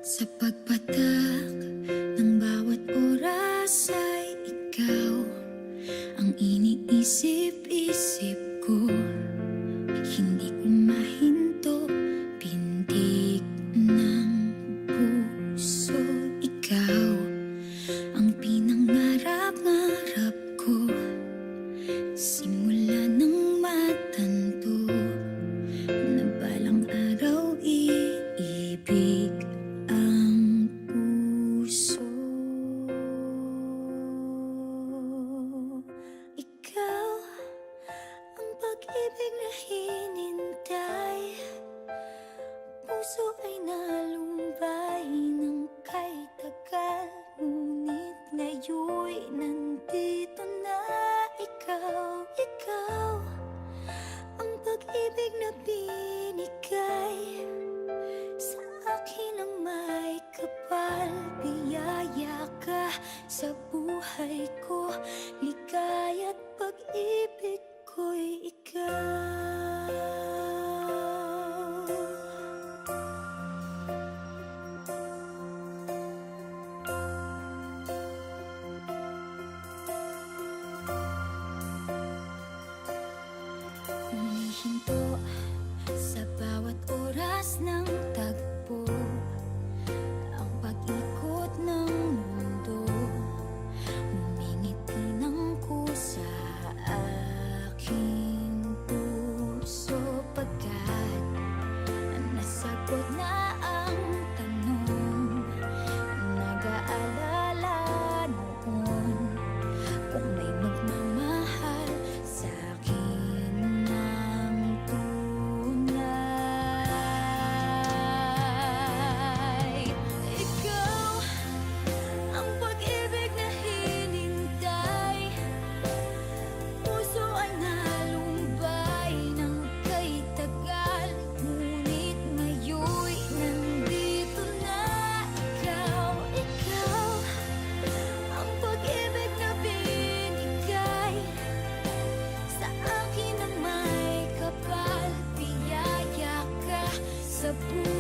Sa pagpatak ng bawat oras ay ikaw ang iniisip-isip ko. Hindi ko mahinto, pintig ng puso. Ikaw ang pinangarap-ngarap ko, simula ng matanto na balang araw iibig ang puso. Ikaw ang pag-ibig na hinintay, puso ay nalumbay ng kay tagal, ngunit ngayon'y nandito na ikaw. Ikaw ang pag-ibig na binigay sa akin ang may kapal. Biyaya ka sa buhay ko, ligaya't pag-ibig ko'y ikaw. Humihinto sa bawat oras ng tagpo, ang pag-ikot ng mundo, ngumingiti ng kusa aking puso. Pagkat nasagot na ang tanong, nag-aalala noon kung may magmamahal sa'kin ng tunay. Ikaw ang pag-ibig na hinintay, puso ay nalumbay ng kay tagal, ngunit ngayon'y nandito na ikaw. Ikaw ang pag-ibig na binigay sa akin ang may kapal. Biyaya ka sa buhay